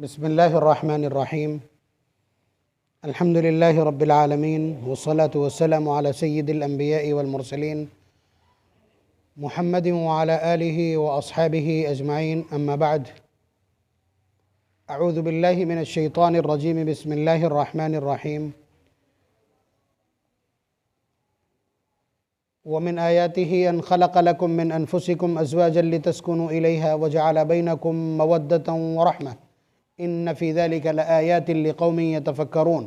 बिस्मिल्लाहिर्रहमानिर्रहीम अल्हम्दुलिल्लाहि रब्बिल आलमीन वस्सलातु वस्सलामु अला सय्यिदिल अंबिया'i वल मुरसलीन मुहम्मदिन व अला आलिहि व अस्हाबिहि अजमाइन अम्मा बाद अऊज़ु बिल्लाहि मिनश शैतानिर रजीम बिस्मिल्लाहिर रहमानिर रहीम वमिन आयातिहि अन खलक़ लकुम मिन अनफुसिकुम अज़वाजन लितस्कुनु इलैहा व जअल बैनकुम मवद्दतन व रहमह इन्न फ़ी ज़ालिका लआयातिन लिक़ौमिन यतफ़क्करून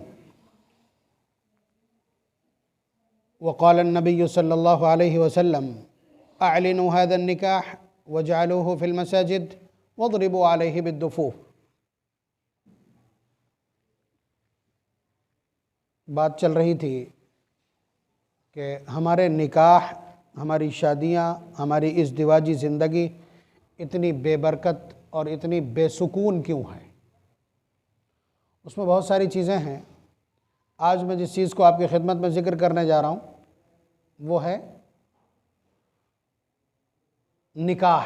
वक़ाल अन्नबिय्यु सल्लल्लाहु अलैहि वसल्लम अअलिनु हाज़ा निकाह वजअलूहु फ़िल मसाजिद वज़रिबू अलैहि बिद्दुफ़ूफ़। बात चल रही थी कि हमारे निकाह, हमारी शादियाँ, हमारी इज़्दिवाजी ज़िंदगी इतनी बेबरकत और इतनी बेसुकून क्यों है। उसमें बहुत सारी चीज़ें हैं। आज मैं जिस चीज़ को आपकी खिदमत में ज़िक्र करने जा रहा हूँ वो है निकाह।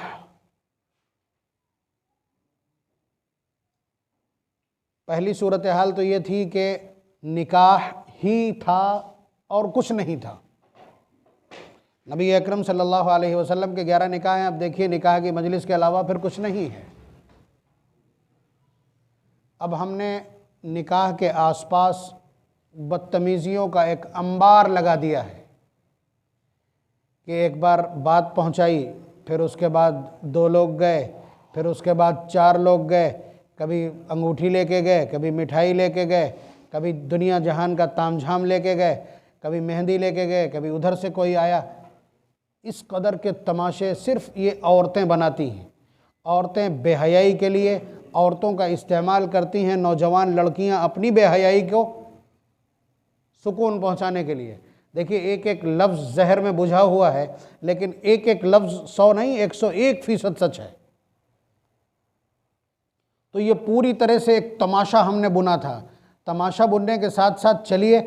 पहली सूरत हाल तो ये थी कि निकाह ही था और कुछ नहीं था। नबी अकरम सल्लल्लाहु अलैहि वसल्लम के 11 निकाह हैं। अब देखिए, निकाह की मजलिस के अलावा फिर कुछ नहीं है। अब हमने निकाह के आसपास बदतमीज़ियों का एक अंबार लगा दिया है कि एक बार बात पहुंचाई, फिर उसके बाद 2 लोग गए, फिर उसके बाद 4 लोग गए, कभी अंगूठी लेके गए, कभी मिठाई लेके गए, कभी दुनिया जहान का तामझाम लेके गए, कभी मेहंदी लेके गए, कभी उधर से कोई आया। इस कदर के तमाशे सिर्फ ये औरतें बनाती हैं। औरतें बेहयाई के लिए औरतों का इस्तेमाल करती हैं, नौजवान लड़कियां अपनी बेहयाई को सुकून पहुंचाने के लिए। देखिए, एक एक लफ्ज़ जहर में बुझा हुआ है, लेकिन एक एक लफ्ज़ 100 नहीं 101% सच है। तो ये पूरी तरह से एक तमाशा हमने बुना था। तमाशा बुनने के साथ साथ चलिए,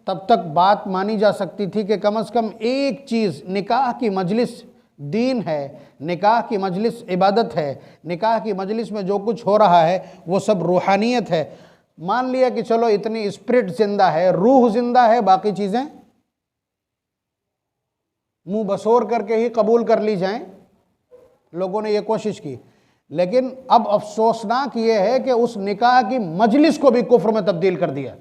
तब तक बात मानी जा सकती थी कि कम से कम एक चीज़, निकाह की मजलिस दीन है, निकाह की मजलिस इबादत है, निकाह की मजलिस में जो कुछ हो रहा है वो सब रूहानियत है। मान लिया कि चलो इतनी स्पिरिट जिंदा है, रूह जिंदा है, बाकी चीज़ें मुंह बसोर करके ही कबूल कर ली जाएं। लोगों ने ये कोशिश की, लेकिन अब अफसोसनाक ये है कि उस निकाह की मजलिस को भी कुफ्र में तब्दील कर दिया।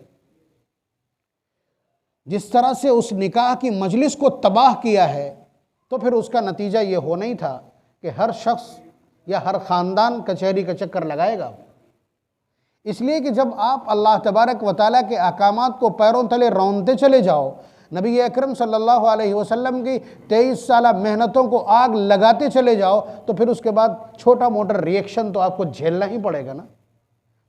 जिस तरह से उस निकाह की मजलिस को तबाह किया है, तो फिर उसका नतीजा ये होना ही था कि हर शख्स या हर ख़ानदान कचहरी का चक्कर लगाएगा। इसलिए कि जब आप अल्लाह तबारक व तआला के अहकामात को पैरों तले रौंदते चले जाओ, नबी अकरम सल्लल्लाहु अलैहि वसल्लम की 23 साल मेहनतों को आग लगाते चले जाओ, तो फिर उसके बाद छोटा मोटा रिएक्शन तो आपको झेलना ही पड़ेगा ना।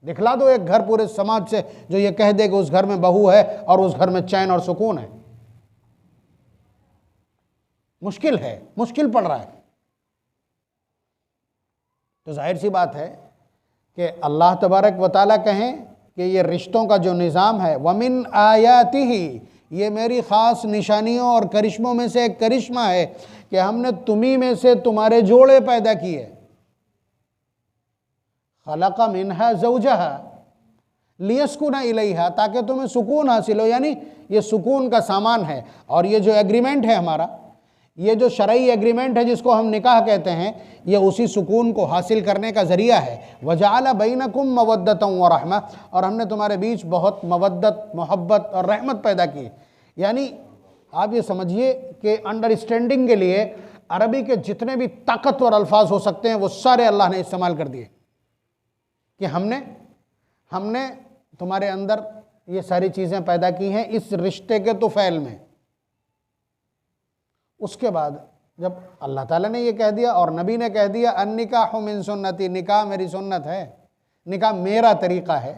दिखला दो एक घर पूरे समाज से जो ये कह दे कि उस घर में बहू है और उस घर में चैन और सुकून है। मुश्किल है, मुश्किल पड़ रहा है। तो जाहिर सी बात है कि अल्लाह तबारक व तआला कहें कि ये रिश्तों का जो निज़ाम है, वमिन आयातिही, ये मेरी ख़ास निशानियों और करिश्मों में से एक करिश्मा है कि हमने तुम्ही में से तुम्हारे जोड़े पैदा किए। खलक़ा मिन्हा ज़ौजहा लियस्कुना इलैहा, ताकि तुम्हें सुकून हासिल हो। यानी ये सुकून का सामान है। और ये जो एग्रीमेंट है हमारा, ये जो शरई एग्रीमेंट है जिसको हम निकाह कहते हैं, ये उसी सुकून को हासिल करने का ज़रिया है। वजअल बैनकुम मवद्दतन व रहमा, और हमने तुम्हारे बीच बहुत मवद्दत, मोहब्बत और रहमत पैदा की। यानी आप ये समझिए कि अंडरस्टैंडिंग के लिए अरबी के जितने भी ताकतवर अल्फाज हो सकते हैं वो सारे अल्लाह ने इस्तेमाल कर दिए कि हमने तुम्हारे अंदर ये सारी चीज़ें पैदा की हैं इस रिश्ते के तुफ़ैल में। उसके बाद जब अल्लाह ताला ने ये कह दिया और नबी ने कह दिया अन्निकाहु मिन सुन्नती, निकाह मेरी सुन्नत है, निकाह मेरा तरीक़ा है,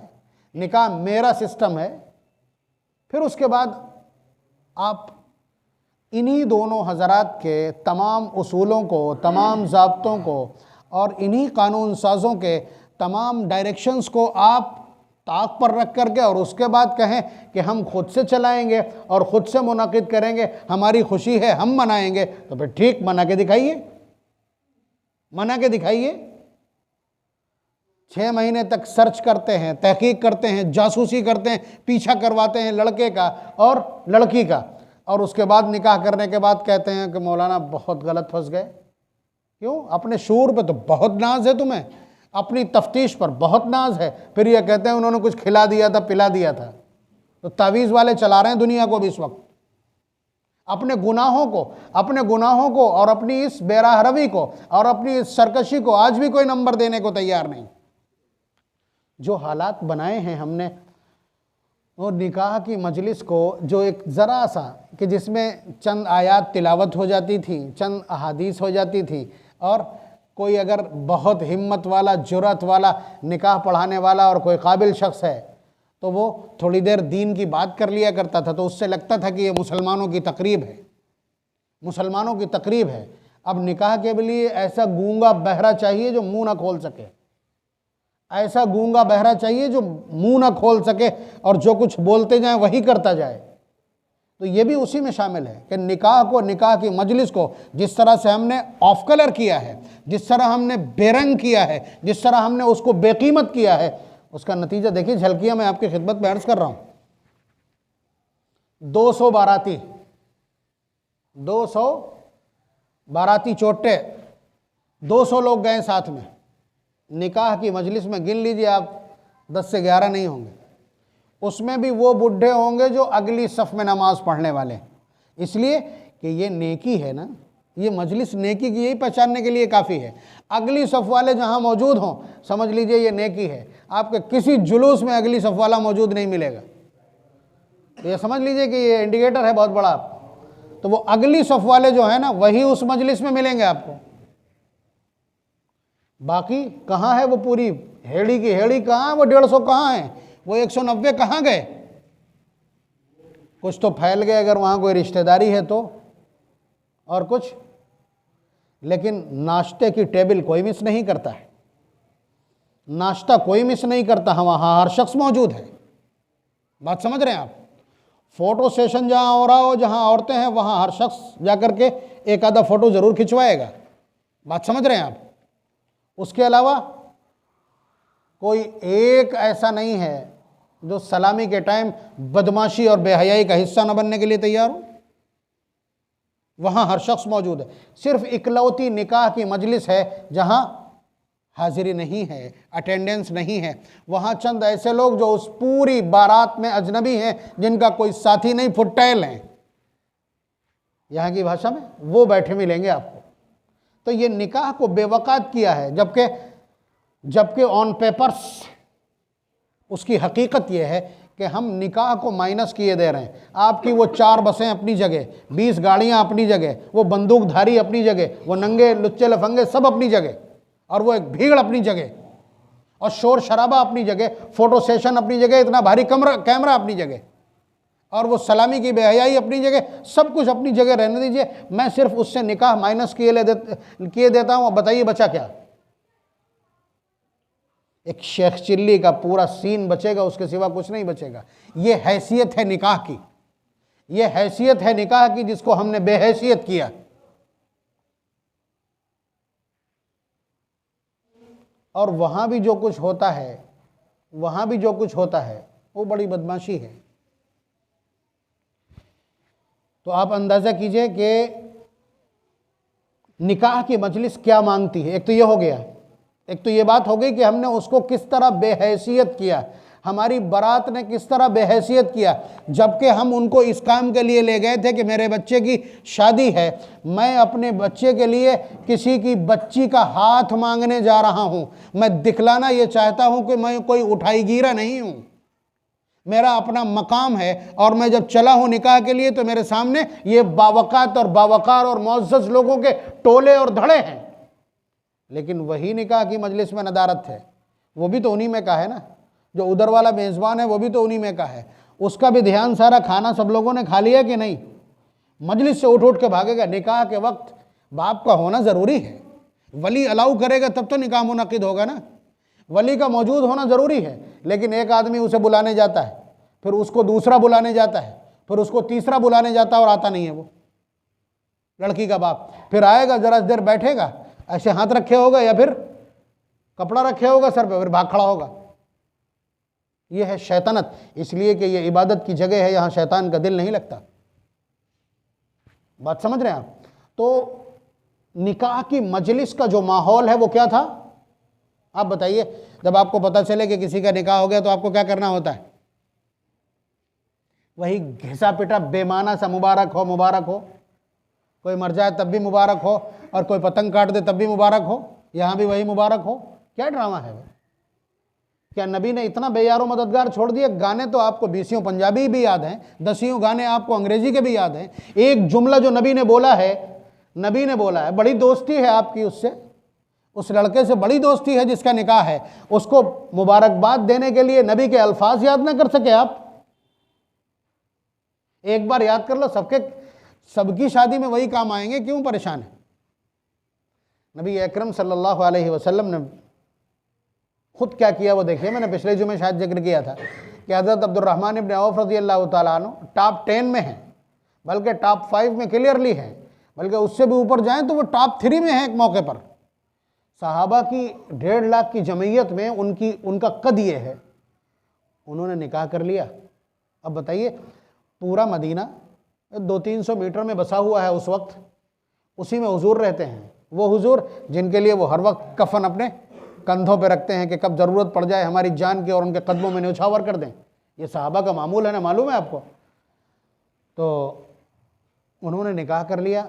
निकाह मेरा सिस्टम है, फिर उसके बाद आप इन्हीं दोनों हज़रात के तमाम उसूलों को, तमाम ज़ाब्तों को और इन्हीं कानून साज़ों के तमाम डायरेक्शंस को आप ताक पर रख करके और उसके बाद कहें कि हम खुद से चलाएंगे और ख़ुद से मुनाकिद करेंगे, हमारी खुशी है हम मनाएंगे, तो फिर ठीक मना के दिखाइए, मना के दिखाइए। 6 महीने तक सर्च करते हैं, तहकीक करते हैं, जासूसी करते हैं, पीछा करवाते हैं लड़के का और लड़की का, और उसके बाद निकाह करने के बाद कहते हैं कि मौलाना बहुत गलत फंस गए। क्यों? अपने शूर पे तो बहुत नाज है तुम्हें, अपनी तफ्तीश पर बहुत नाज है, फिर ये कहते हैं उन्होंने कुछ खिला दिया था, पिला दिया था। तो तावीज़ वाले चला रहे हैं दुनिया को भी इस वक्त। अपने गुनाहों को और अपनी इस बेराहरवी को और अपनी इस सरकशी को आज भी कोई नंबर देने को तैयार नहीं। जो हालात बनाए हैं हमने, वो निकाह की मजलिस को, जो एक ज़रा सा कि जिसमें चंद आयात तिलावत हो जाती थी, चंद अहादीस हो जाती थी, और कोई अगर बहुत हिम्मत वाला, जुरत वाला, निकाह पढ़ाने वाला और कोई काबिल शख्स है तो वो थोड़ी देर दीन की बात कर लिया करता था, तो उससे लगता था कि ये मुसलमानों की तकरीब है, मुसलमानों की तकरीब है। अब निकाह के लिए ऐसा गूंगा बहरा चाहिए जो मुंह ना खोल सके, ऐसा गूंगा बहरा चाहिए जो मुंह ना खोल सके और जो कुछ बोलते जाए वही करता जाए। तो ये भी उसी में शामिल है कि निकाह को, निकाह की मजलिस को जिस तरह से हमने ऑफ कलर किया है, जिस तरह हमने बेरंग किया है, जिस तरह हमने उसको बेकीमत किया है, उसका नतीजा देखिए, झलकियां मैं आपकी खिदमत में अर्ज कर रहा हूं। 200 बाराती चोटे, 200 लोग गए साथ में निकाह की मजलिस में, गिन लीजिए आप 10 से 11 नहीं होंगे। उसमें भी वो बुढ़े होंगे जो अगली सफ में नमाज पढ़ने वाले, इसलिए कि ये नेकी है ना, ये मजलिस नेकी की, यही पहचानने के लिए काफ़ी है। अगली सफ वाले जहाँ मौजूद हों, समझ लीजिए ये नेकी है। आपके किसी जुलूस में अगली सफ वाला मौजूद नहीं मिलेगा, तो ये समझ लीजिए कि ये इंडिकेटर है बहुत बड़ा। तो वो अगली सफ वाले जो है ना, वही उस मजलिस में मिलेंगे आपको। बाकी कहाँ है वो पूरी हेड़ी की हेड़ी, कहाँ है वो 150 कहाँ है, वो 190 कहाँ गए? कुछ तो फैल गए अगर वहाँ कोई रिश्तेदारी है तो, और कुछ। लेकिन नाश्ते की टेबल कोई मिस नहीं करता है, नाश्ता कोई मिस नहीं करता, हम वहाँ हर शख्स मौजूद है। बात समझ रहे हैं आप? फ़ोटो सेशन जहाँ हो रहा हो, जहाँ औरतें हैं, वहाँ हर शख्स जा कर के एक आधा फ़ोटो ज़रूर खिंचवाएगा। बात समझ रहे हैं आप? उसके अलावा कोई एक ऐसा नहीं है जो सलामी के टाइम बदमाशी और बेहयाई का हिस्सा न बनने के लिए तैयार हो। वहाँ हर शख्स मौजूद है। सिर्फ इकलौती निकाह की मजलिस है जहाँ हाजिरी नहीं है, अटेंडेंस नहीं है। वहाँ चंद ऐसे लोग जो उस पूरी बारात में अजनबी हैं, जिनका कोई साथी नहीं, फुटैल हैं यहाँ की भाषा में, वो बैठे मिलेंगे आपको। तो ये निकाह को बेवकात किया है, जबकि ऑन पेपर्स उसकी हकीकत ये है कि हम निकाह को माइनस किए दे रहे हैं। आपकी वो 4 बसें अपनी जगह, 20 गाड़ियाँ अपनी जगह, वो बंदूकधारी अपनी जगह, वो नंगे लुच्चे लफंगे सब अपनी जगह, और वो एक भीड़ अपनी जगह, और शोर शराबा अपनी जगह, फ़ोटो सेशन अपनी जगह, इतना भारी कैमरा अपनी जगह, और वो सलामी की बेहयाई अपनी जगह, सब कुछ अपनी जगह रहने दीजिए। मैं सिर्फ उससे निकाह माइनस किए देता हूँ। बताइए बचा क्या? एक शेख चिल्ली का पूरा सीन बचेगा, उसके सिवा कुछ नहीं बचेगा। ये हैसियत है निकाह की, ये हैसियत है निकाह की जिसको हमने बेहैसियत किया। और वहाँ भी जो कुछ होता है, वहाँ भी जो कुछ होता है वो बड़ी बदमाशी है। तो आप अंदाज़ा कीजिए कि निकाह की मजलिस क्या मांगती है। एक तो ये हो गया, एक तो ये बात हो गई कि हमने उसको किस तरह बेहैसियत किया, हमारी बारात ने किस तरह बेहैसियत किया, जबकि हम उनको इस काम के लिए ले गए थे कि मेरे बच्चे की शादी है, मैं अपने बच्चे के लिए किसी की बच्ची का हाथ मांगने जा रहा हूँ। मैं दिखलाना ये चाहता हूँ कि मैं कोई उठाई गिरा नहीं हूँ, मेरा अपना मकाम है, और मैं जब चला हूँ निकाह के लिए तो मेरे सामने ये बावकात और बावकार और मुअज़्ज़ज़ लोगों के टोले और धड़े हैं। लेकिन वही निकाह की मजलिस में नदारत है, वो भी तो उन्हीं में का है ना। जो उधर वाला मेज़बान है वो भी तो उन्हीं में का है, उसका भी ध्यान सारा खाना सब लोगों ने खा लिया कि नहीं। मजलिस से उठ उठ के भागेगा। निकाह के वक्त बाप का होना ज़रूरी है, वली अलाउ करेगा तब तो निकाह मुनक़िद होगा ना, वली का मौजूद होना ज़रूरी है। लेकिन एक आदमी उसे बुलाने जाता है, फिर उसको दूसरा बुलाने जाता है, फिर उसको तीसरा बुलाने जाता है और आता नहीं है वो लड़की का बाप। फिर आएगा, ज़रा देर बैठेगा, ऐसे हाथ रखे होगा या फिर कपड़ा रखे होगा सर पे, फिर भाग खड़ा होगा। ये है शैतानत, इसलिए कि ये इबादत की जगह है, यहाँ शैतान का दिल नहीं लगता। बात समझ रहे हैं आप? तो निकाह की मजलिस का जो माहौल है वो क्या था? आप बताइए, जब आपको पता चले कि किसी का निकाह हो गया तो आपको क्या करना होता है? वही घिसा पिटा बेमाना सा मुबारक हो मुबारक हो, कोई मर जाए तब भी मुबारक हो, और कोई पतंग काट दे तब भी मुबारक हो, यहाँ भी वही मुबारक हो। क्या ड्रामा है? क्या नबी ने इतना बेयारो मददगार छोड़ दिया? गाने तो आपको 20 पंजाबी भी याद हैं, 10 गाने आपको अंग्रेजी के भी याद हैं। एक जुमला जो नबी ने बोला है, बड़ी दोस्ती है आपकी उससे, उस लड़के से बड़ी दोस्ती है जिसका निकाह है, उसको मुबारकबाद देने के लिए नबी के अल्फाज याद ना कर सके आप? एक बार याद कर लो, सबकी शादी में वही काम आएंगे, क्यों परेशान है? नबी अकरम सल्लल्लाहु अलैहि वसल्लम ने खुद क्या किया वो देखिए। मैंने पिछले जुमे शायद जिक्र किया था कि हज़रत अब्दुर्रहमान इब्न औफ रज़ियल्लाहु ताला अन्हु टॉप 10 में है, बल्कि टॉप 5 में क्लियरली है, बल्कि उससे भी ऊपर जाएं तो वो टॉप 3 में है। एक मौके पर सहाबा की 1.5 लाख की जमयत में उनका कद ये है, उन्होंने निकाह कर लिया। अब बताइए, पूरा मदीना 200-300 मीटर में बसा हुआ है उस वक्त, उसी में हुजूर रहते हैं। वो हुजूर जिनके लिए वो हर वक्त कफन अपने कंधों पे रखते हैं कि कब ज़रूरत पड़ जाए हमारी जान की और उनके कदमों में न्यौछावर कर दें। ये सहाबा का मामूल है ना, मालूम है आपको? तो उन्होंने निकाह कर लिया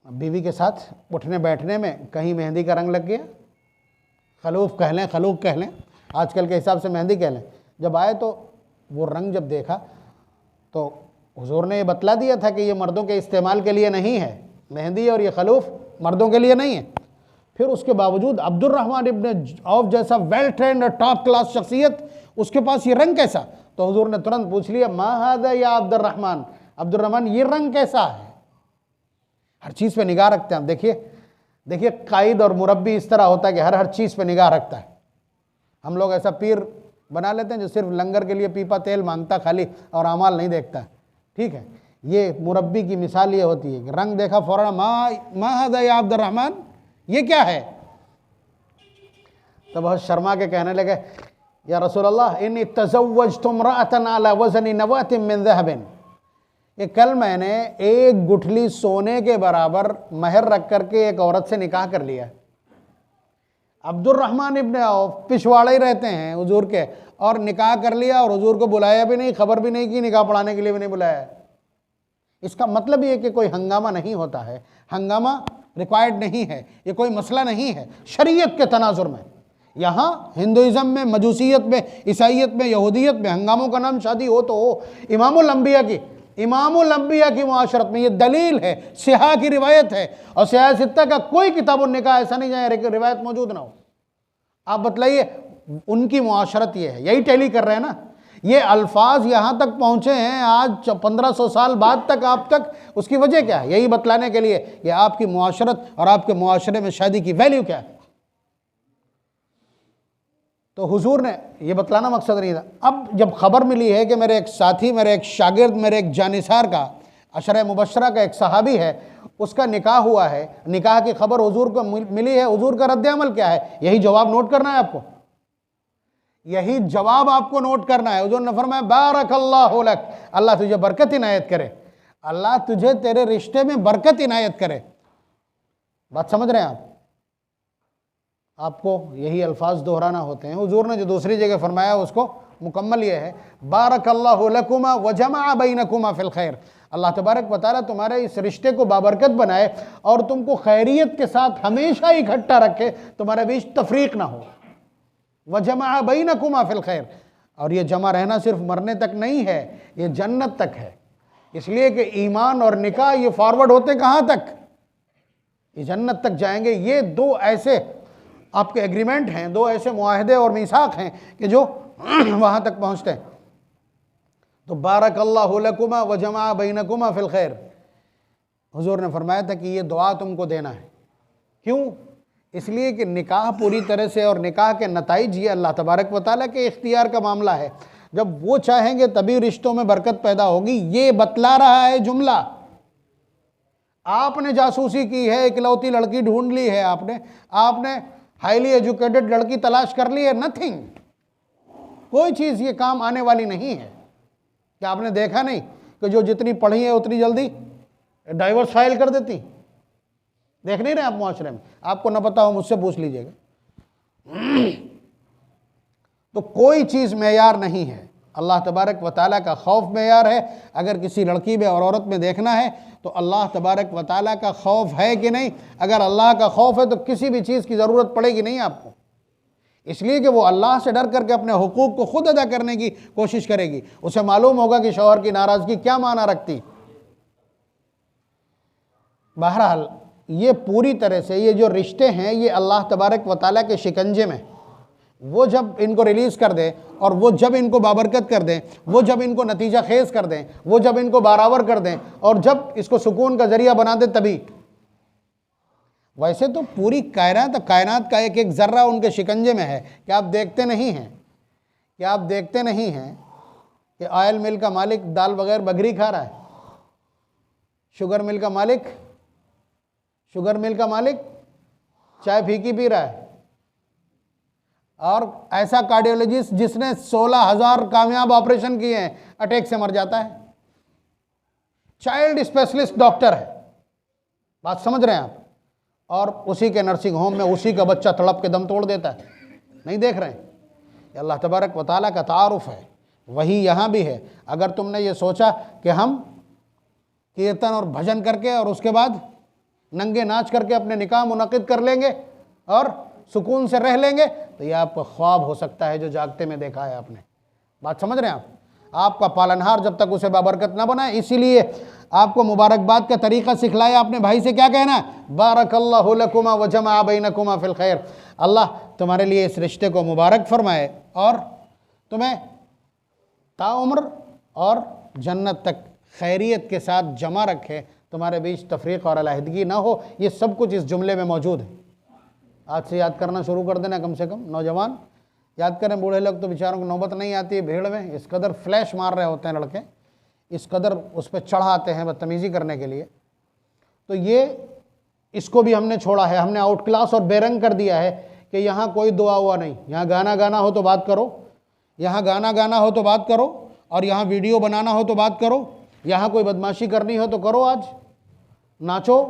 बीवी के साथ। उठने बैठने में कहीं मेहंदी का रंग लग गया, खलूफ कह लें, आजकल के हिसाब से मेहंदी कह लें। जब आए तो वो रंग जब देखा तो हुजूर ने ये बतला दिया था कि ये मर्दों के इस्तेमाल के लिए नहीं है, मेहंदी और ये खलूफ मर्दों के लिए नहीं है। फिर उसके बावजूद अब्दुर्रहमान इब्न औफ जैसा वेल ट्रेंड और टॉप क्लास शख्सियत, उसके पास ये रंग कैसा? तो हुजूर ने तुरंत पूछ लिया, मा हादा या अब्दुर्रहमान, ये रंग कैसा है? हर चीज़ पे निगाह रखते हैं। देखिए कायद और मुरब्बी इस तरह होता है कि हर चीज़ पे निगाह रखता है। हम लोग ऐसा पीर बना लेते हैं जो सिर्फ लंगर के लिए पीपा तेल मांगता खाली और अमाल नहीं देखता। ठीक है, ये मुरब्बी की मिसाल ये होती है कि रंग देखा फौरन मा हादा या अब्दुर्रहमान, ये क्या है? तो बहुत शर्मा के कहने लगे, या रसूल अल्लाह इन्नी तज़व्वजतु इम्रअतन अला वज़नी नवातिन मिन ज़हबिन, कि कल मैंने एक गुठली सोने के बराबर महर रख करके एक औरत से निकाह कर लिया। अब्दुर्रहमान इब्न औफ पिछवाड़े ही रहते हैं हुजूर के, और निकाह कर लिया और हुजूर को बुलाया भी नहीं, खबर भी नहीं की, निकाह पढ़ाने के लिए भी नहीं बुलाया। इसका मतलब ये कि कोई हंगामा नहीं होता है, हंगामा रिक्वायर्ड नहीं है, ये कोई मसला नहीं है शरीयत के तनाजुर में। यहाँ हिंदुइज़्म में, मजूसियत में, ईसाइयत में, यहूदियत में हंगामों का नाम शादी हो तो हो। इमामुल अंबिया की मुआशरत में ये दलील है, सिहा की रिवायत है, और सिहा सित्ता का कोई किताब निकाह ऐसा नहीं जहाँ रिवायत मौजूद ना हो। आप बतलाइए, उनकी मुआशरत ये है, यही टैली कर रहे हैं ना। ये अल्फाज यहाँ तक पहुँचे हैं आज 1500 साल बाद तक आप तक, उसकी वजह क्या है? यही बतलाने के लिए कि आपकी मुआशरत और आपके मुआशरे में शादी की वैल्यू क्या है। तो हुजूर ने ये बतलाना मकसद नहीं था। अब जब खबर मिली है कि मेरे एक साथी, मेरे एक शागिर्द, मेरे एक जानिसार का, अशरा मुबशरा का एक सहाबी है, उसका निकाह हुआ है, निकाह की खबर हुजूर को मिली है, हुजूर का रद्द-ए-अमल क्या है? यही जवाब नोट करना है आपको, यही जवाब आपको नोट करना है। हुजूर ने फरमाया, बारकल्लाहु लक, अल्लाह तुझे बरकत इनायत करे, अल्लाह तुझे तेरे रिश्ते में बरकत इनायत करे। बात समझ रहे हैं आप? आपको यही अल्फाज दोहराना होते हैं। हुजूर ने जो दूसरी जगह फरमाया उसको मुकम्मल ये है, बारकल्लाहु लकुमा व जमा बैनकुमा फिल खैर, अल्लाह तबारक व तआला तुम्हारे इस रिश्ते को बाबरकत बनाए और तुमको खैरियत के साथ हमेशा इकट्ठा रखे, तुम्हारे बीच तफरीक ना हो। व जमा बैनकुमा फिल खैर, और ये जमा रहना सिर्फ मरने तक नहीं है, ये जन्नत तक है। इसलिए कि ईमान और निकाह ये फॉरवर्ड होते कहाँ तक? ये जन्नत तक जाएंगे। ये दो ऐसे आपके एग्रीमेंट हैं, दो ऐसे मुआहदे और मीसाक हैं कि जो वहाँ तक पहुँचते हैं। तो बारकल्लाहु लकुमा व जमा बैनकुमा फिल खैर, हुजूर ने फरमाया था कि ये दुआ तुमको देना है। क्यों? इसलिए कि निकाह पूरी तरह से और निकाह के नताइज ये अल्लाह तबारक व तआला के इख्तियार का मामला है। जब वो चाहेंगे तभी रिश्तों में बरकत पैदा होगी। ये बतला रहा है जुमला। आपने जासूसी की है, इकलौती लड़की ढूंढ ली है, आपने हाईली एजुकेटेड लड़की तलाश कर ली है, नथिंग, कोई चीज़ ये काम आने वाली नहीं है। क्या आपने देखा नहीं कि जो जितनी पढ़ी है उतनी जल्दी डाइवर्स फाइल कर देती? देख नहीं रहे आप मुआशरे में? आपको ना पता हो मुझसे पूछ लीजिएगा। तो कोई चीज़ मेयार नहीं है, अल्लाह तबारक व ताला का खौफ मेयार है। अगर किसी लड़की में और औरत में देखना है तो अल्लाह तबारक व ताला का खौफ है कि नहीं। अगर अल्लाह का खौफ है तो किसी भी चीज़ की ज़रूरत पड़ेगी नहीं आपको, इसलिए कि वो अल्लाह से डर करके अपने हुकूक को खुद अदा करने की कोशिश करेगी। उसे मालूम होगा कि शौहर की नाराज़गी क्या माना रखती। बहरहाल ये पूरी तरह से ये जो रिश्ते हैं ये अल्लाह तबारक व ताला के शिकंजे में, वो जब इनको रिलीज़ कर दें और वो जब इनको बाबरकत कर दें, वो जब इनको नतीजा खेज कर दें, वो जब इनको बारावर कर दें और जब इसको सुकून का ज़रिया बना दें तभी। वैसे तो पूरी कायनात का एक एक ज़र्रा उनके शिकंजे में है। क्या आप देखते नहीं हैं? क्या आप देखते नहीं हैं कि ऑयल मिल का मालिक दाल बगैर बगरी खा रहा है, शुगर मिल का मालिक चाय फीकी पी रहा है, और ऐसा कार्डियोलॉजिस्ट जिसने 16,000 कामयाब ऑपरेशन किए हैं अटैक से मर जाता है, चाइल्ड स्पेशलिस्ट डॉक्टर है, बात समझ रहे हैं आप, और उसी के नर्सिंग होम में उसी का बच्चा तड़प के दम तोड़ देता है। नहीं देख रहे हैं? ये अल्लाह तबारक व ताला का तारुफ है, वही यहाँ भी है। अगर तुमने ये सोचा कि हम कीर्तन और भजन करके और उसके बाद नंगे नाच करके अपने निकाह मुनक़िद कर लेंगे और सुकून से रह लेंगे, तो ये आपका ख्वाब हो सकता है जो जागते में देखा है आपने। बात समझ रहे हैं आप? आपका पालनहार जब तक उसे बाबरकत ना बनाए, इसीलिए आपको मुबारकबाद का तरीक़ा सिखलाया आपने भाई से क्या कहना है, बारकल्लाहु लकुमा व जमा बैनकुमा फिल खैर, अल्लाह तुम्हारे लिए इस रिश्ते को मुबारक फरमाए और तुम्हें ताउम्र और जन्नत तक खैरियत के साथ जमा रखे, तुम्हारे बीच तफरीक़ और अलहदगी ना हो। ये सब कुछ इस जुमले में मौजूद है। आज से याद करना शुरू कर देना, कम से कम नौजवान याद करें। बूढ़े लोग तो बेचारों को नौबत नहीं आती है भीड़ में, इस कदर फ्लैश मार रहे होते हैं लड़के, इस कदर उस पर चढ़ाते हैं बदतमीज़ी करने के लिए। तो ये इसको भी हमने छोड़ा है, हमने आउट क्लास और बेरंग कर दिया है कि यहाँ कोई दुआ हुआ नहीं, यहाँ गाना गाना हो तो बात करो, यहाँ गाना गाना हो तो बात करो, और यहाँ वीडियो बनाना हो तो बात करो, यहाँ कोई बदमाशी करनी हो तो करो, आज नाचो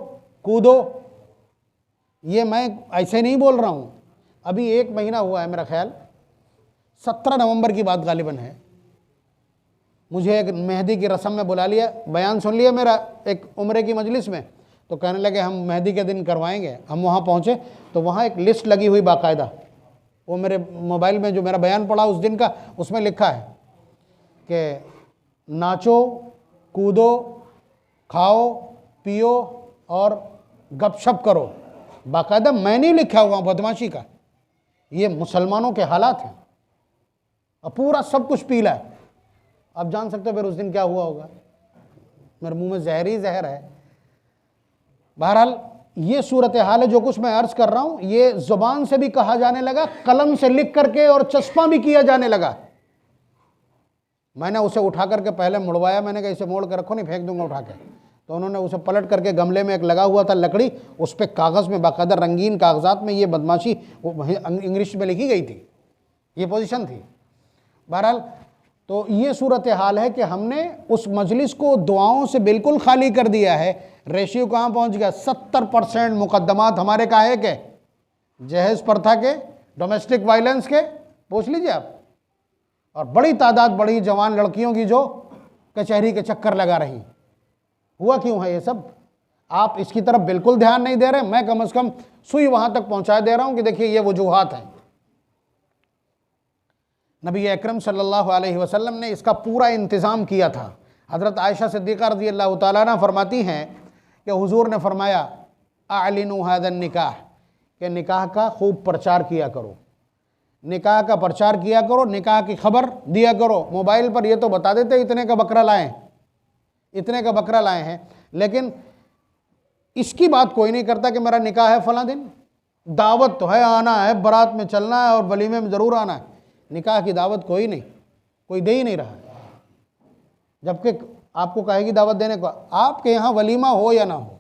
कूदो। ये मैं ऐसे नहीं बोल रहा हूँ, अभी 1 महीना हुआ है मेरा ख्याल, 17 नवंबर की बात गालिबन है, मुझे एक मेहंदी की रस्म में बुला लिया, बयान सुन लिया मेरा एक उम्रे की मजलिस में, तो कहने लगे हम मेहंदी के दिन करवाएंगे। हम वहाँ पहुँचे तो वहाँ एक लिस्ट लगी हुई बाकायदा, वो मेरे मोबाइल में जो मेरा बयान पड़ा उस दिन का, उसमें लिखा है कि नाचो कूदो खाओ पियो और गपशप करो। बाकायदा मैं नहीं लिखा हुआ बदमाशी का, ये मुसलमानों के हालात हैं, और पूरा सब कुछ पीला है। आप जान सकते हो फिर उस दिन क्या हुआ होगा, मेरे मुंह में जहर ही जहर है। बहरहाल ये सूरत हाल है, जो कुछ मैं अर्ज कर रहा हूँ ये ज़ुबान से भी कहा जाने लगा, कलम से लिख करके और चस्पा भी किया जाने लगा। मैंने उसे उठा करके पहले मुड़वाया, मैंने कहा इसे मोड़ कर रखो, नहीं फेंक दूंगा उठा के। तो उन्होंने उसे पलट करके गमले में एक लगा हुआ था लकड़ी, उस पर कागज़ में बाकायदा रंगीन कागजात में ये बदमाशी इंग्लिश में लिखी गई थी, ये पोजीशन थी। बहरहाल तो ये सूरत हाल है कि हमने उस मजलिस को दुआओं से बिल्कुल खाली कर दिया है। रेशियो कहाँ पहुँच गया, 70% मुकदमात हमारे का है के जहेज़ प्रथा के, डोमेस्टिक वायलेंस के, पूछ लीजिए आप, और बड़ी तादाद बड़ी जवान लड़कियों की जो कचहरी के चक्कर लगा रही। हुआ क्यों है ये सब? आप इसकी तरफ बिल्कुल ध्यान नहीं दे रहे, मैं कम से कम सुई वहाँ तक पहुँचा दे रहा हूँ कि देखिए ये वजूहात हैं। नबी अकरम सल्लल्लाहु अलैहि वसल्लम ने इसका पूरा इंतज़ाम किया था। हज़रत आयशा सिद्दीक़ा रज़ी अल्लाह तआला अन्हा फरमाती हैं कि हुज़ूर ने फरमाया अअलिनु हाज़ा निकाह, कि निकाह का खूब प्रचार किया करो, निकाह का प्रचार किया करो, निकाह की खबर दिया करो। मोबाइल पर ये तो बता देते इतने का बकरा लाएँ, इतने का बकरा लाए हैं, लेकिन इसकी बात कोई नहीं करता कि मेरा निकाह है फलां दिन। दावत तो है, आना है, बारात में चलना है और वलीमे में ज़रूर आना है, निकाह की दावत कोई नहीं, कोई दे ही नहीं रहा। जबकि आपको कहेगी दावत देने को, आपके यहाँ वलीमा हो या ना हो,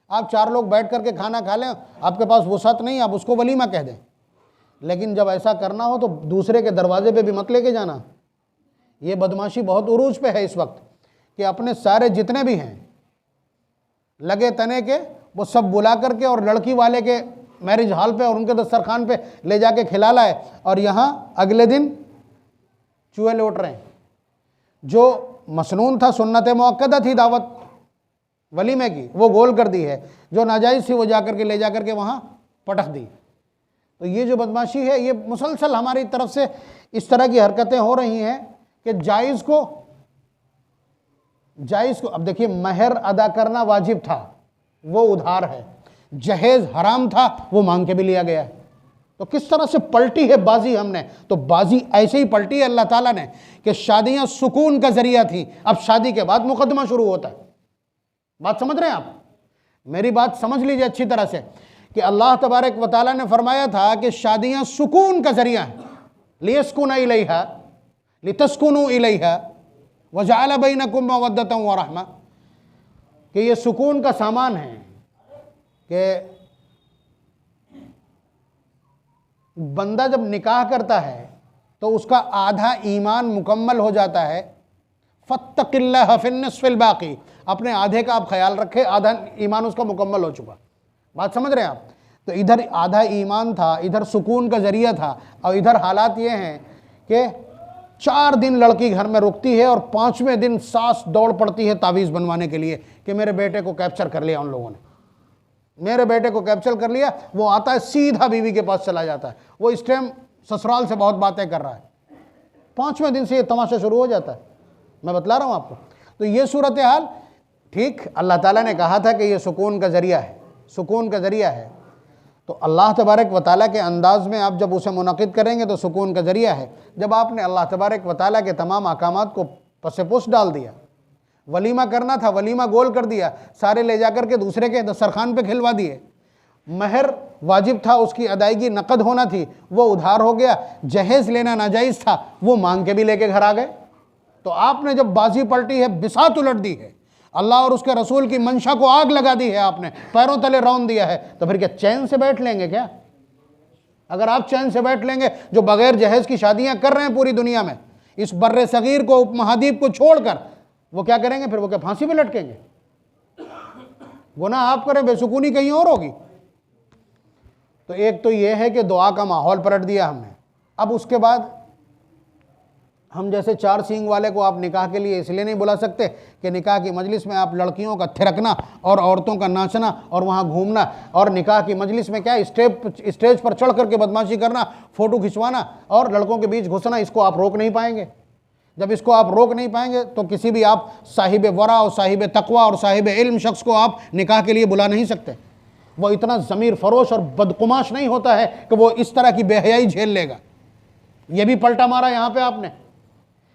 आप 4 लोग बैठ करके खाना खा लें, आपके पास वुसअत नहीं, आप उसको वलीमा कह दें। लेकिन जब ऐसा करना हो तो दूसरे के दरवाजे पे भी मत लेके जाना। ये बदमाशी बहुत उरूज पे है इस वक्त कि अपने सारे जितने भी हैं लगे तने के वो सब बुला करके और लड़की वाले के मैरिज हॉल पे और उनके दस्तरखान पे ले जाके खिला लाए, और यहाँ अगले दिन चूहे लौट रहे हैं। जो मसनून था, सुन्नत मुअक्कदा थी दावत वलीमे की, वो गोल कर दी है। जो नाजायज़ थी वो जाकर के ले जाकर के वहाँ पटक दी। तो ये जो बदमाशी है, ये मुसलसल हमारी तरफ से इस तरह की हरकतें हो रही हैं कि जायज़ को अब देखिए, महर अदा करना वाजिब था, वो उधार है। जहेज हराम था, वो मांग के भी लिया गया है। तो किस तरह से पलटी है बाजी हमने। तो बाजी ऐसे ही पलटी है अल्लाह ताला ने कि शादियां सुकून का जरिया थी, अब शादी के बाद मुकदमा शुरू होता है। बात समझ रहे हैं आप? मेरी बात समझ लीजिए अच्छी तरह से कि अल्लाह तबारक व तआला ने फरमाया था कि शादियां सुकून का जरिया है। लियस्कुना इलैहा लितस्कुनु इलैहा वजअल बैनकुम मवद्दतन व रहमा, कि ये सुकून का सामान है कि बंदा जब निकाह करता है तो उसका आधा ईमान मुकम्मल हो जाता है। फत्तकिल्लाह फिन्निस्फिल बाकी, अपने आधे का आप ख्याल रखें, आधा ईमान उसका मुकम्मल हो चुका। बात समझ रहे हैं आप? तो इधर आधा ईमान था, इधर सुकून का जरिया था, और इधर हालात ये हैं कि 4 दिन लड़की घर में रुकती है और 5वें दिन सास दौड़ पड़ती है तावीज़ बनवाने के लिए कि मेरे बेटे को कैप्चर कर लिया उन लोगों ने, मेरे बेटे को कैप्चर कर लिया। वो आता है सीधा बीवी के पास चला जाता है, वो इस टाइम ससुराल से बहुत बातें कर रहा है। 5वें दिन से ये तमाशा शुरू हो जाता है। मैं बतला रहा हूँ आपको। तो ये सूरत हाल, ठीक, अल्लाह ताला ने कहा था कि ये सुकून का ज़रिया है, सुकून का ज़रिया है। तो अल्लाह तबारक व तआला के अंदाज़ में आप जब उसे मुनक़िद करेंगे तो सुकून का ज़रिया है। जब आपने अल्लाह तबारक व तआला के तमाम अहकामात को पसे-पुश डाल दिया, वलीमा करना था, वलीमा गोल कर दिया, सारे ले जाकर के दूसरे के दस्तरखान पे खिलवा दिए। महर वाजिब था, उसकी अदायगी नकद होना थी, वो उधार हो गया। जहेज़ लेना नाजायज़ था, वो मांग के भी लेके घर आ गए। तो आपने जब बाजी पलटी है, बिसात उलट दी है, अल्लाह और उसके रसूल की मंशा को आग लगा दी है, आपने पैरों तले रौंद दिया है, तो फिर क्या चैन से बैठ लेंगे क्या? अगर आप चैन से बैठ लेंगे, जो बगैर जहेज़ की शादियां कर रहे हैं पूरी दुनिया में, इस बर्रे सगीर को, उपमहाद्वीप को छोड़कर, वो क्या करेंगे फिर? वो क्या फांसी पे लटकेंगे? गुनाह आप करें, बेसुकूनी कहीं और होगी। तो एक तो ये है कि दुआ का माहौल पलट दिया हमने। अब उसके बाद हम जैसे 4 सींग वाले को आप निकाह के लिए इसलिए नहीं बुला सकते कि निकाह की मजलिस में आप लड़कियों का थिरकना और औरतों का नाचना और वहाँ घूमना, और निकाह की मजलिस में क्या स्टेज पर चढ़ करके बदमाशी करना, फ़ोटो खिंचवाना और लड़कों के बीच घुसना, इसको आप रोक नहीं पाएंगे। जब इसको आप रोक नहीं पाएंगे तो किसी भी आप साहिब वरा और साहिब तकवा और साहिब इल्म शख्स को आप निकाह के लिए बुला नहीं सकते। वो इतना ज़मीर फरोश और बदकुमाश नहीं होता है कि वो इस तरह की बेहयाई झेल लेगा। ये भी पलटा मारा यहाँ पे आपने।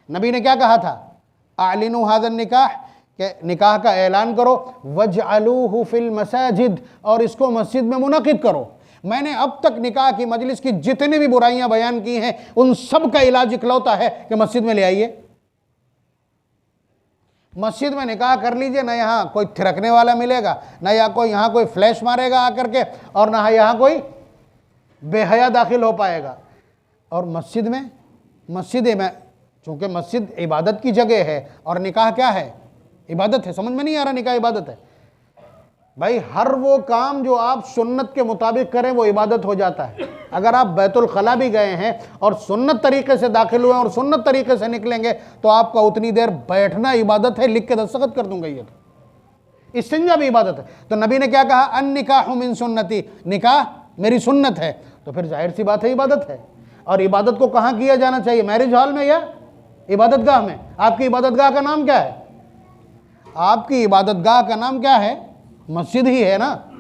नबी ने क्या कहा था? आलिनु हाज़न निकाह, के निकाह का ऐलान करो, वजअलूहु फिल मसाजिद, और इसको मस्जिद में मुनक़िद करो। मैंने अब तक निकाह की मजलिस की जितनी भी बुराइयां बयान की हैं, उन सब का इलाज इकलौता है कि मस्जिद में ले आइए, मस्जिद में निकाह कर लीजिए। ना यहाँ कोई थिरकने वाला मिलेगा, ना यहाँ कोई फ्लैश मारेगा आकर के, और ना यहाँ कोई बेहया दाखिल हो पाएगा। और मस्जिद में चूँकि मस्जिद इबादत की जगह है और निकाह क्या है? इबादत है। समझ में नहीं आ रहा? निकाह इबादत है भाई। हर वो काम जो आप सुन्नत के मुताबिक करें वो इबादत हो जाता है। अगर आप बैतुल खला भी गए हैं और सुन्नत तरीके से दाखिल हुए और सुन्नत तरीके से निकलेंगे तो आपका उतनी देर बैठना इबादत है। लिख के दस्तखत कर दूंगा। ये तो इस्तिंजा भी इबादत है। तो नबी ने क्या कहा? अन निकाह मिन सुन्नती, निकाह मेरी सुन्नत है। तो फिर जाहिर सी बात है इबादत है। और इबादत को कहाँ किया जाना चाहिए? मैरिज हॉल में या इबादत गाह में? आपकी इबादत गाह का नाम क्या है? आपकी इबादत गाह का नाम क्या है? मस्जिद ही है ना।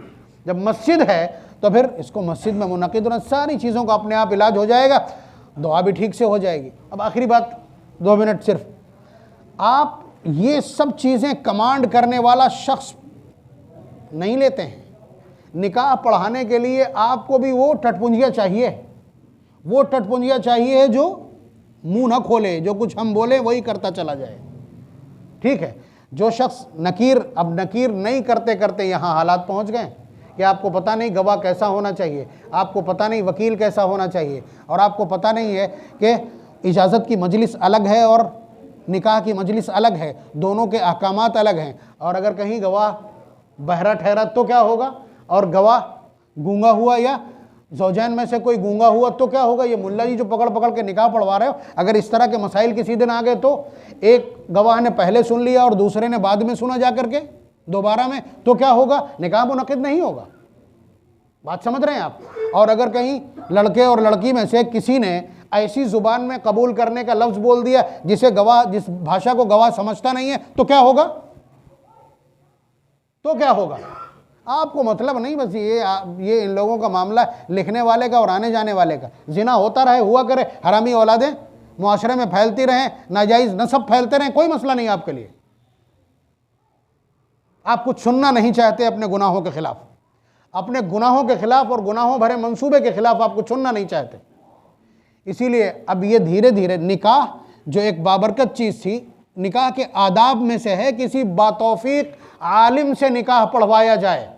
जब मस्जिद है तो फिर इसको मस्जिद में मुनक़िद होना, सारी चीज़ों का अपने आप इलाज हो जाएगा, दुआ भी ठीक से हो जाएगी। अब आखिरी बात, 2 मिनट सिर्फ। आप ये सब चीज़ें कमांड करने वाला शख्स नहीं लेते हैं। निकाह पढ़ाने के लिए आपको भी वो टटपुंजिया चाहिए, वो टटपुंजिया चाहिए जो मुंह ना खोले, जो कुछ हम बोले वही करता चला जाए। ठीक है? जो शख्स नकीर, अब नकीर नहीं करते करते यहाँ हालात पहुँच गए कि आपको पता नहीं गवाह कैसा होना चाहिए, आपको पता नहीं वकील कैसा होना चाहिए, और आपको पता नहीं है कि इजाज़त की मजलिस अलग है और निकाह की मजलिस अलग है, दोनों के अहकामात अलग हैं। और अगर कहीं गवाह बहरा ठहरा तो क्या होगा, और गवाह गूंगा हुआ या ज़ौजैन में से कोई गूंगा हुआ तो क्या होगा। ये मुल्ला जी जो पकड़ पकड़ के निकाह पढ़वा रहे हो, अगर इस तरह के मसाइल किसी दिन आ गए तो एक गवाह ने पहले सुन लिया और दूसरे ने बाद में सुना जा करके दोबारा में, तो क्या होगा, निकाह मुनक़िद नहीं होगा। बात समझ रहे हैं आप। और अगर कहीं लड़के और लड़की में से किसी ने ऐसी ज़ुबान में कबूल करने का लफ्ज़ बोल दिया जिस भाषा को गवाह समझता नहीं है, तो क्या होगा, तो क्या होगा। आपको मतलब नहीं, बस ये इन लोगों का मामला लिखने वाले का और आने जाने वाले का। जिना होता रहे, हुआ करे, हरामी औलादें मुआशरे में फैलती रहें, नाजायज़ नसब फैलते रहें, कोई मसला नहीं आपके लिए। आप कुछ सुनना नहीं चाहते अपने गुनाहों के खिलाफ, अपने गुनाहों के खिलाफ और गुनाहों भरे मंसूबे के खिलाफ आप कुछ सुनना नहीं चाहते। इसीलिए अब ये धीरे धीरे निकाह जो एक बाबरकत चीज़ थी, निकाह के आदाब में से है किसी बातौफीक आलिम से निकाह पढ़वाया जाए।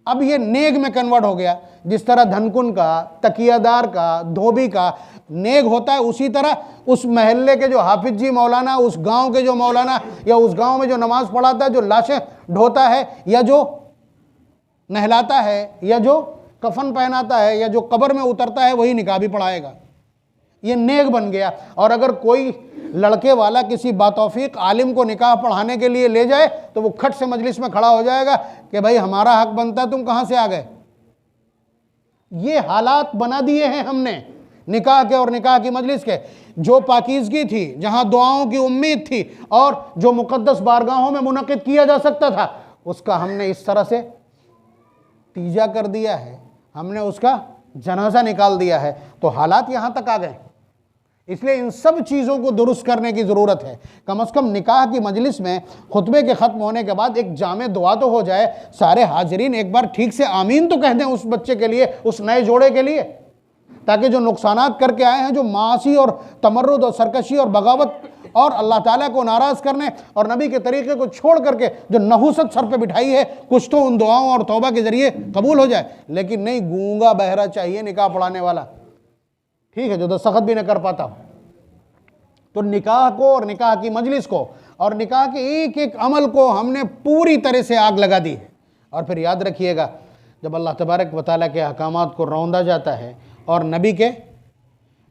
अब ये नेग में कन्वर्ट हो गया। जिस तरह धनकुन का, तकियादार का, धोबी का नेग होता है, उसी तरह उस महल्ले के जो हाफिज जी मौलाना, उस गांव के जो मौलाना, या उस गांव में जो नमाज पढ़ाता है, जो लाशें ढोता है, या जो नहलाता है, या जो कफन पहनाता है, या जो कब्र में उतरता है, वही निकाह भी पढ़ाएगा। ये नेग बन गया। और अगर कोई लड़के वाला किसी बातौफीक आलिम को निकाह पढ़ाने के लिए ले जाए तो वो खट से मजलिस में खड़ा हो जाएगा कि भाई हमारा हक बनता है, तुम कहाँ से आ गए। ये हालात बना दिए हैं हमने निकाह के और निकाह की मजलिस के। जो पाकीज़गी थी, जहाँ दुआओं की उम्मीद थी और जो मुक़द्दस बारगाहों में मुनक़िद किया जा सकता था, उसका हमने इस तरह से तीजा कर दिया है, हमने उसका जनाजा निकाल दिया है। तो हालात यहाँ तक आ गए। इसलिए इन सब चीज़ों को दुरुस्त करने की ज़रूरत है। कम से कम निकाह की मजलिस में खुतबे के ख़त्म होने के बाद एक जामे दुआ तो हो जाए, सारे हाजरीन एक बार ठीक से आमीन तो कह दें उस बच्चे के लिए, उस नए जोड़े के लिए, ताकि जो नुकसानात करके आए हैं, जो मासी और तमर्रुद और सरकशी और बगावत और अल्लाह ताला को नाराज़ करने और नबी के तरीक़े को छोड़ करके जो नहुसत सर पे बिठाई है, कुछ तो उन दुआओं और तौबा के ज़रिए कबूल हो जाए। लेकिन नहीं, गूंगा बहरा चाहिए निकाह पढ़ाने वाला, ठीक है, जो दस्तखत भी न कर पाता। तो निकाह को और निकाह की मजलिस को और निकाह के एक एक अमल को हमने पूरी तरह से आग लगा दी है। और फिर याद रखिएगा, जब अल्लाह तबारक व तआला के अहकामात को रौंदा जाता है और नबी के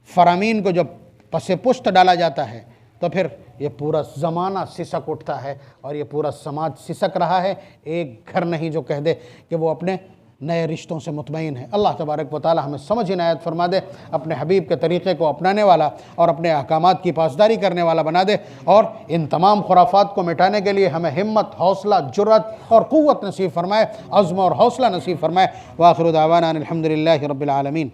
फरामीन को जब पसे पुश्त डाला जाता है, तो फिर ये पूरा ज़माना सिसक उठता है और ये पूरा समाज सिसक रहा है। एक घर नहीं जो कह दे कि वो अपने नए रिश्तों से मुतमईन है। अल्लाह तबारक व तआला हमें समझ इनायत फरमा दे, अपने हबीब के तरीक़े को अपनाने वाला और अपने अहकामात की पासदारी करने वाला बना दे, और इन तमाम खुराफात को मिटाने के लिए हमें हिम्मत, हौसला, जुर्रत और क़ुव्वत नसीब फरमाए, अज़्म और हौसला नसीब फरमाए। व आखिरु दावाना अनिल हम्दुलिल्लाहि रब्बिल आलमीन।